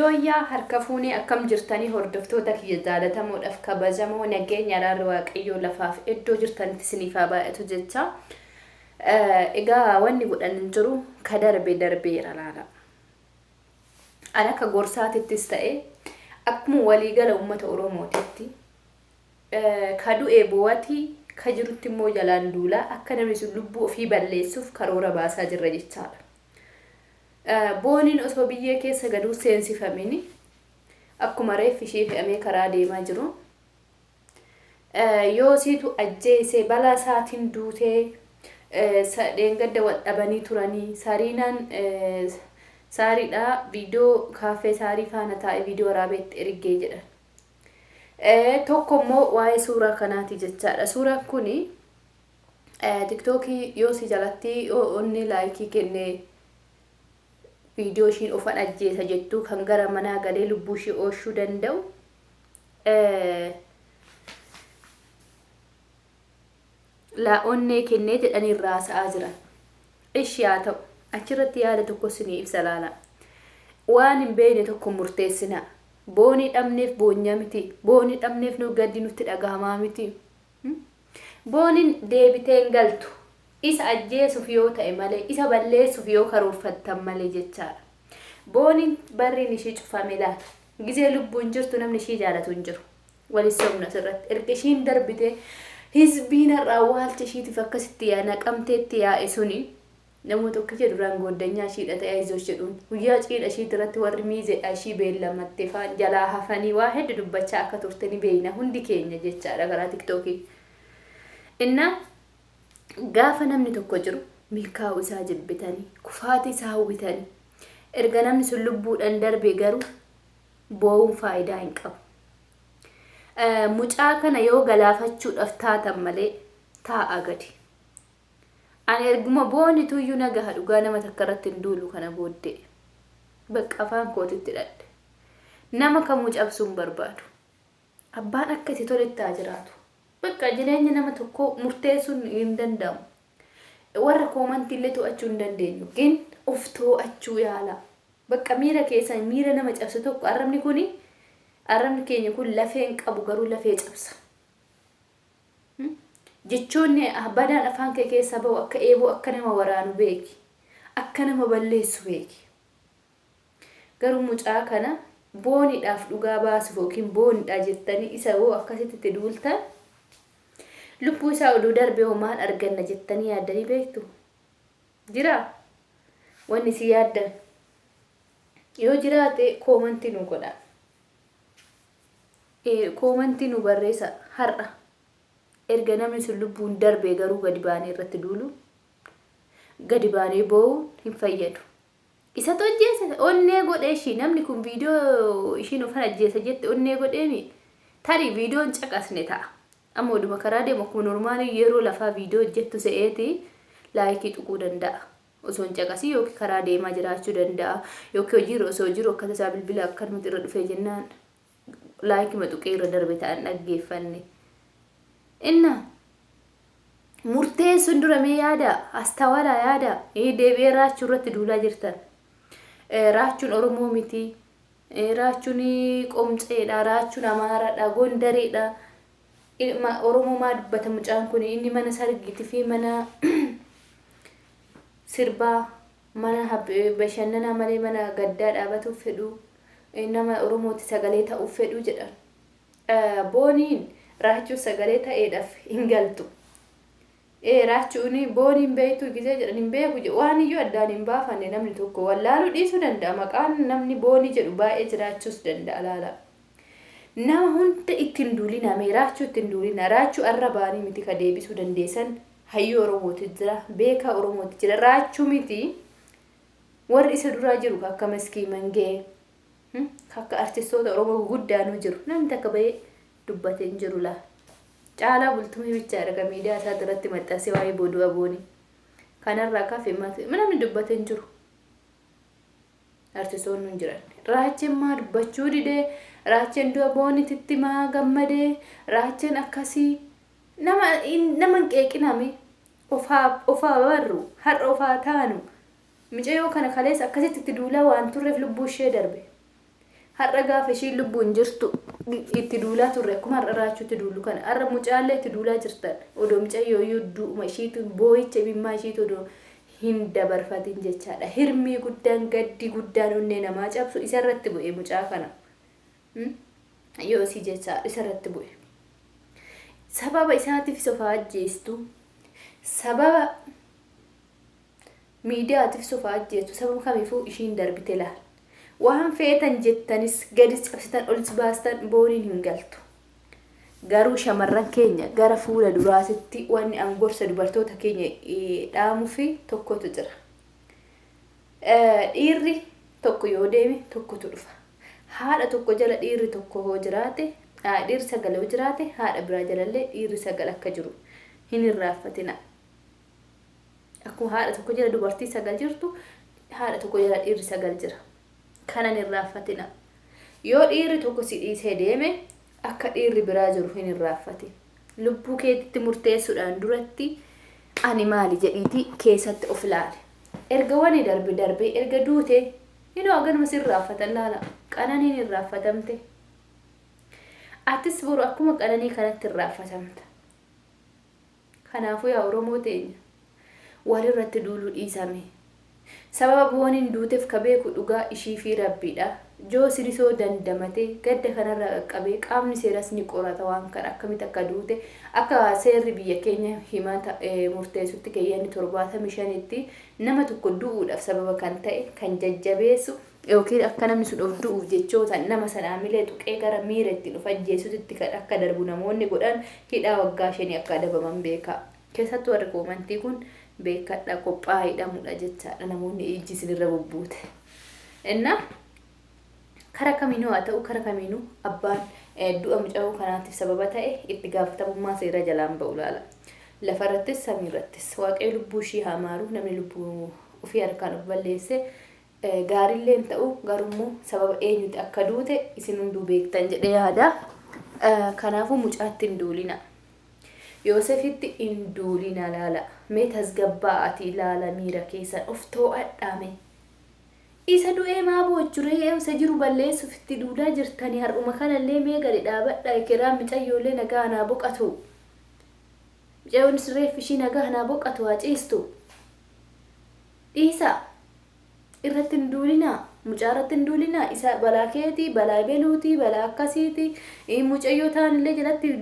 Hayyoyyaa harka fuunee akkam jirtanii hordoftoota kiyya jaalatamoodhaaf kabajamoo nageenya araarri waaqayyoo lafaaf iddoo jirtanitti isiniif haa baay'atu jecha. Egaa wanni godhan hin jiru ka darbeera laala. Ana akka gorsaatittis ta'e akkuma waliigala uummata Oromootitti ka du'ee bu'atii ka jirutti immoo jalaan duulaa akka namni sun lubbuu ofii balleessuuf karoora baasaa jirra jechaadha. Boonin osoo biyyee keessa gaduu seensifamini akkuma reeffi ishee fe'amee karaa deemaa jiru. Yoo siitu ajjeesee balaa isaatiin duutee dheengadda wal dhabanii turanii saariidhaa viidiyoo kaaffee saarii faana taa'ee viidiyoo waraabeetti ergee jedhan. Tokko immoo waa'ee suuraa kanaati jechaadha. Suuraan kuni TikTokii yoo si jalatti onni laayikii kennee video ishiin ofan ajjeesa jettu kan gara manaa galee lubbuu ishee oolchuu danda'u. La onnee kennee jedhanii irraa sa'aa jiran. Ishi haa ta'u achirratti yaada tokko isinii ibsa laala. Waan hin beekne tokko murteessinaa. Boonii dhabneef boonyaa miti. Boonii dhabneef nu gaddi nutti dhagahamaa miti. Booniin deebitee hin galtu. Isa ajjeesuuf yoo ta'e malee isa balleessuuf yoo karoorfattan malee jechaadha. Booniin barriin ishii cufame laata. Gizee lubbuun jirtu namni ishii jaalatu hin jiru. Walis somna sirratti erga ishiin darbite hizbiin irraa waalcha ishiitiif akkasitti naqamteetti yaa'e suni namoota akka jedhu duraan gooddanyaa ishiidha ta'ee izoos jedhuun guyyaa ciidha ishiit irratti warri miizeedha ishii beellamatte faan jalaa hafanii waa hedduu dubbachaa akka turte ni beeyna hundi keenya jechaadha karaa TikTokii. Inna gaafa namni tokko jiru milkaa'u isaa jibbitanii kufaatii isaa hawwitanii erga namni sun lubbuudhaan darbe garuu boo'uun faayidaa hin qabu. Mucaa kana yoo galaafachuudhaaf taatan malee taa'a gadi. Ani erguma boonitu iyyuu nagaha dhugaa nama takka irratti hin duulu kana booddee bakka afaan kootitti dhadhe. Nama kamuu cabsuun barbaadu. Abbaan akkasii toletti haa jiraatu. Bakka jireenya nama tokko murteessuun hin danda'amu. Warra koomantii illee to'achuu hin dandeenyu. Gin of to'achuu yaala. Bakka miira keessan miira nama cabsu tokko arrabni keenya kun lafee hin qabu garuu lafee cabsa. Jechoonni badaan afaan kee keessa bahu akka eeboo akka nama waraanu beeki. Akka nama balleessu beeki. Garuu mucaa kana booniidhaaf dhugaa baasuuf yookiin booniidhaa jettanii isa hoo akkasitti duultan lubbuu isaa oduu darbee maal arganna jettanii yaaddanii beektu? Jira wanni si yaaddan yoo jiraate koomantii nu godha. Koomantii nu barreessa har'a erga namni sun lubbuun darbee garuu gadi baanee irratti duulu gadi baanee boo'uun hin fayyadu. Isa tojjeessa onnee godhee ishii namni kun viidiyoo ishiin ofan ajjeesa jette onnee godheemi tarii viidiyoon caqasne ta'a. Amma oduma karaa deemu akkuma normaalii yeroo lafaa viidiyoo hojjettu se'eeti laayikii tuquu danda'a. Osoo hin caqasii yookiin karaa deemaa jiraachuu danda'a. Yookiin hojiirra osoo jiru akkata isaa bilbila akkanumatti irra dhufee jennaan laayikii matuqee irra darbe ta'an dhaggeeffanne. Inna murteessuun dura mee yaada astawalaa yaada deebi'ee raachuu irratti duulaa jirtan. Raachuun Oromoo miti. Raachuun Qomceedha. Raachuun Amaaraadha. Gondareedha. Oromoo maa dubbata mucaan kun inni mana sargiitii fi mana sirbaa mana bashannanaa malee mana gaddaa dhaabatuuf fedhu nama Oromooti sagalee ta'uuf fedhu jedhan. Booniin raachuu sagalee ta'eedhaaf hin galtu. Raachuun booniin beektu gizee jedhan hin beeku waan iyyuu addaan hin baafanne namni tokko wallaaluu dhiisuu danda'a. Maqaan namni boonii jedhu baay'ee jiraachuus danda'a laala. Nama hunda ittiin duulina raachuu ittiin duulina raachuu arra baanii miti ka deebisuu dandeessan hayyuu Oromooti jira beekaa Oromooti jira raachuu miti warri isa duraa jiru akka maskii mangee akka artistoota Oromoo guddaanuu jiru namni takka bahee dubbatee hin jiru laa. Caalaa bultumee bichaadha kan miidiyaa isaa irratti maxxansee waa'ee booduu aboonii kanarraa kaafee namni dubbatee hin jiru. Artistoonni hin jiran. Raacheen maa dubbachuu didee raacheen du'a boonititti maa gammadee raacheen akkasii nama hin qeeqiname ofaa barru har'a ofaa taanu Micayyoo kana kalees akkasitti duulaa waan turreef lubbuu ishee darbe. har'a gaafa ishii lubbuun jirtu itti duulaa turre akkuma har'a raachuutti duulu kana har'a mucaallee itti duulaa jirtan odoo mucayyoo du'uma ishiitu boo'icha bimmaa ishiitu odoo hin dabarfatin jechaadha. Hirmii guddaan gaddi guddaan onnee namaa cabsu isarratti bu'e mucaa kana. Yoo si jechaadha isarratti bu'e. Sababa isaatiif sofa ajjeestu sababa miidiyaatiif sofa ajjeestu sababa kamiifuu ishiin darbite laal. Waan feetan jettanis gadis cabsitan olis baastan booniin hin galtu. Garuu shamarran keenya gara fuula duraasitti wanni angorsa dubartoota keenya dhaamuu fi tokkotu jira. Dhiirri tokko yoo deeme tokkotu dhufa. Haadha tokko jala dhiirri tokko hoo jiraate, dhiirri sagal hoo jiraate, haadha biraa jalallee dhiirri sagal akka jiru hin irraanfatina. Akkuma haadha tokko jala dubartii sagal jirtu, haadha tokko jala dhiirri sagal jira. Kanan irraanfatina. Yoo dhiirri tokko si dhiisee deeme akka dhiirri biraa jiru hin irraanfatin. Lubbuu keetitti murteessuudhaan duratti ani maali jedhiiti keessatti of ilaali. Erga wani darbe erga duute inoo ganuma si irraanfatan laala. Qananiin irraanfatamte. Atis boru akkuma qananii kanatti irraanfatamta. Kanaafuu yaa Oromoo teenya walirratti duuluu dhiisame. Sababa booniin duuteef ka beeku dhugaa ishii fi Rabbiidha. Joo sirisoo dandamatee gadda kanarraa qaqqabee qaamni seeras ni qorata waan kana akkamitti akka duute akka seerri biyya keenya himata murteessutti keeyyanni 75tti nama tokko du'uudhaaf sababa kan ta'e kan jajjabeessu yookiin akka namni sun of du'uuf jechoota nama sanaa milee tuqee gara miira ittiin of ajjeesutti kan akka darbu namoonni godhan hidhaa waggaa 5 akka adabaman beeka. Keessattuu warri koomantii kun beekadha qophaa'aa hidhamudha jechaadha namoonni ijji sinirra bubbuute. Inna kara kamiinuu haa ta'u kara kamiinuu abbaan du'a mucaa kanaatiif sababa ta'e itti gaafatamummaa seera jalaan ba'u laala. Lafarrattis samiirrattis waaqayyo lubbuu ishii haa maaru namni lubbuu ofii harkaan of balleesse gaariillee hin ta'u garummoo sababa eenyuti akka duute isin hunduu beektan jedhee yaada. Kanaafuu mucaatti hin duulina. Yoosefitti hin duulina laala. Mee tasgabbaa'atii laala miira keessan of to'adhaame. Isa du'ee maa boojjuree isa jiru balleessuuf itti duulaa jirtanii har'uma kanallee mee gadi dhaabadhaa kiraan mucayyoollee nagaa naa boqatu. Mucayyoon reef ishii nagaa naa boqatu haa ciistu. Dhiisa irratti hin duulinaa. Mucaarratti hin duulinaa. Isa balaa keetii, balaa beluutii, balaa akkasiitii. Mucayyoo ta'anillee jalatti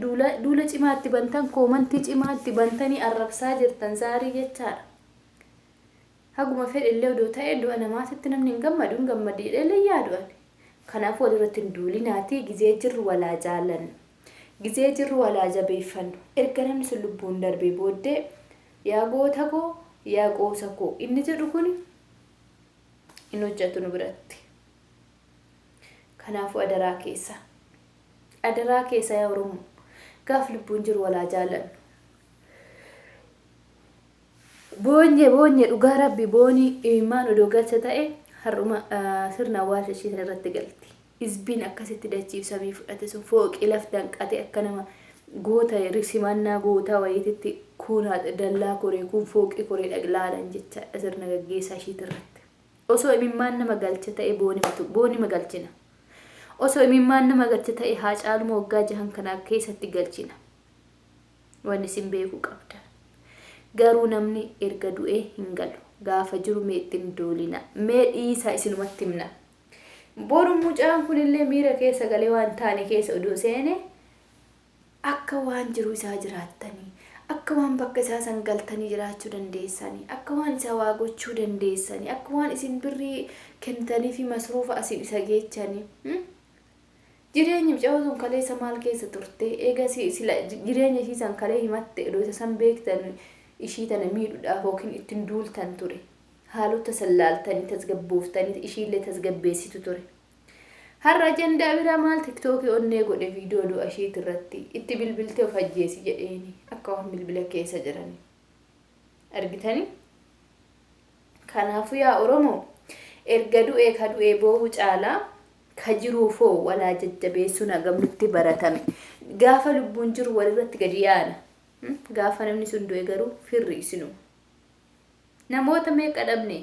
duula cimaatti bantan koomantii cimaatti bantanii arrabsaa jirtan saarii jechaadha. Haguma fedhillee odoo ta'e du'a namaatitti namni hin gammadu hin gammadidheellee yaadu'an. Kanaafuu walirratti hin duulinaatii gizee jirru walaa jaallannu. Gizee jirru walaa jabeeffannu. Erga namni sun lubbuun darbee booddee yaa goota koo yaa qoosa koo inni jedhu kuni in hojjetu nu biratti. Kanaafuu adaraa keessa yaa Oromoo gaaf lubbuun jiru walaa jaallannu. Boonye dhugaa Rabbi boonii imaan odoo galcha ta'e har'uma sirna awwaalcha ishee irratti galti. Hizbiin akkasitti dachiif sabii fudhate sun fooqii laf danqate akka nama goota simannaa gootaa wayiititti kuunaa dallaa koree kun fooqii koree dhaglaalan jechaadha sirna gaggeessaa ishee irratti. Osoo imimmaan nama galcha ta'e booni magalchina. Osoo imimmaan nama galcha ta'e haa caaluma waggaa 6 kana keessatti galchina. Wanni isin beekuu qabda. Garuu namni erga du'ee hin galu. Gaafa jiru mee ittiin duulina. Mee dhiisaa isinumatti himna. Boru mucaan kunillee miira keessa galee waan taane keessa odoo seene akka waan jiru isaa jiraattanii. Akka waan bakka isaa san galtanii jiraachuu dandeessanii. Akka waan isaa waa gochuu dandeessanii. Akka waan isin birrii kennitanii fi masruufa asin isa geechanii. Jireenya mucaa sun kaleessa maal keessa turte? Eega jireenya ishii san kalee himatte odoo isa san beektan ishii tana miidhuudhaaf yookiin ittiin duultan ture. Haalota sallaaltanii tasgabbooftanii ishiillee tasgabbeessitu ture. Har'a ajandaa biraa maal tiktookii onnee godhe viidiyoo du'a ishiit irratti itti bilbiltee of ajjeesi jedheeni akka waan bilbila keessa jirani. Argitanii? Kanaafuu yaa Oromoo erga du'ee ka du'ee boo'u caalaa ka jiruufoo walaa jajjabeessuun hagamnutti baratame. Gaafa lubbuun jiru walirratti gadi yaana. Gaafa namni sun du'e garuu firri isinu. Namoota meeqa dhabne?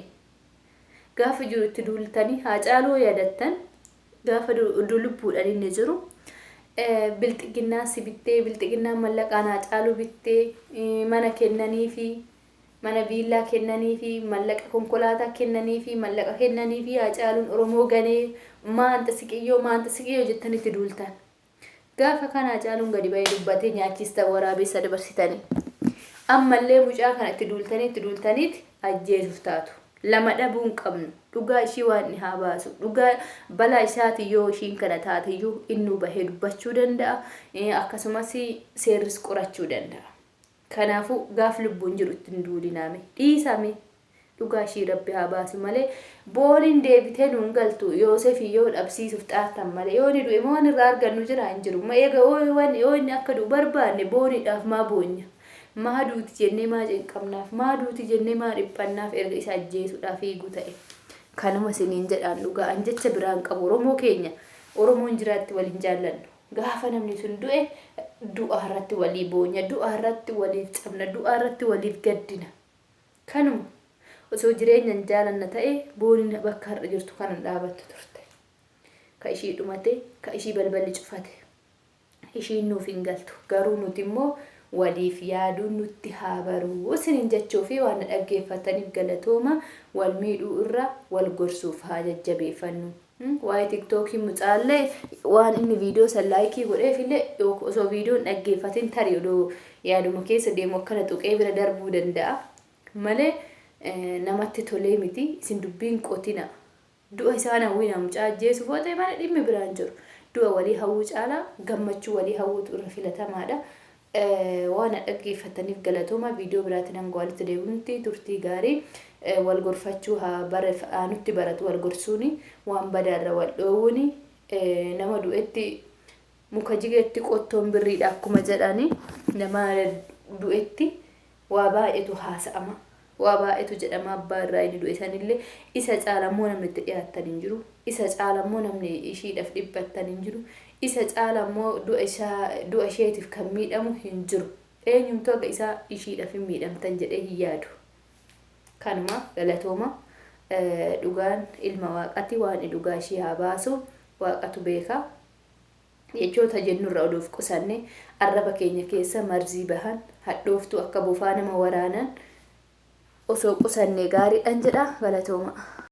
Gaafa jiru itti duultanii haa caaluu yaadattan gaafa lubbuudhaan inni jiru bilxiginnaa si bittee bilxiginnaa mallaqaan caalu bittee mana kennanii fi mana viillaa kennanii fi mallaqa konkolaataa kennanii fi mallaqa kennanii fi Hacaaluun Oromoo ganee maanta siqiyyoo jettanitti duultan. Gaafa kana Hacaaluun gadi ba'ee dubbatee nyaachista waraabessa dabarsitanii. Ammallee mucaa kanatti duultaniiti ajjeesuuf taatu. Lama dhabuu hin qabnu. Dhugaa ishii waan ni haa baasu. Dhugaa balaa isaati yoo ishiin kana taate iyyuu inni bahee dubbachuu danda'a. Akkasumas seerris qorachuu danda'a. Kanaafuu gaaf lubbuun jiru ittiin duulinaame. Dhiisame. Dhugaa ishii Rabbi haa baasu malee booniin deebitee nuun galtu Yoosef yoo dhabsiisuuf xaartan malee yoo ni du'e waan irraa argannu jira hin jiru. Ma eega yoo inni akka du'u barbaanne booniidhaaf maa boonya. Maa duuti jennee maa cinqabnaaf maa duuti jennee maa dhiphannaaf erga isa ajjeesuudhaaf eegu ta'e. Kanuma isiniin jedhaan dhugaan jecha biraan qabu Oromoo keenya Oromoon jiraatti waliin jaallannu. Gaafa namni sun du'e du'a irratti walii boonya, du'a irratti waliif cabna, du'a irratti waliif gaddina. Kanuma osoo jireenyaan jaalanna ta'e booniin bakka har'a jirtu kanan dhaabattu turte. Ka ishii dhumate, ka ishii balballi cufate. Ishiin nuuf hin galtu. Garuu nuti immoo waliif yaaduun nutti haa baruu isiniin jechuu fi waan dhaggeeffataniif galatooma wal miidhuu irra wal gorsuuf haa jajjabeeffannu. Waa'ee TikTokii mucaallee waan inni viidiyoo san laayikii godheef illee osoo viidiyoon dhaggeeffatin tarii odoo yaaduma keessa deemu akkana tuqee bira darbuu danda'a. Malee namatti tolee miti isin dubbiin qotina. Du'a isaan hawwina mucaa ajjeesuuf yoo ta'e malee dhimmi biraan jiru. Du'a walii hawwuu caalaa gammachuu walii hawwuutu irra filatamaadha. Waan dhaggeeffataniif galatooma viidiyoo biraatiin hanga walitti deebinutti turtii gaarii wal gorfachuu haa nutti baratu wal gorsuuni waan badaarra wal dhoowwuni nama du'etti muka jigeetti qottoon birriidha akkuma jedhani nama du'etti waa baay'eetu haasa'ama. Waa baay'eetu jedhama abbaa irraa inni du'e sanillee isa caalammoo namni itti dhiyaatan hin jiru. Isa caalammoo namni ishiidhaaf dhiphattan hin jiru. Isa caalammoo du'a isheetiif kan miidhamu hin jiru. Eenyumtuu akka isaa ishiidhaaf hin miidhamtan jedhee hin yaadu. Kanuma galatooma dhugaan ilma waaqatti waan dhugaa ishee haa baasu waaqatu beeka. Jechoota jennurra oduuf qusanne arraba keenya keessa marzii bahan hadhooftu akka bofaa nama waraanan osoo qusanne gaariidhaan jedha galatooma.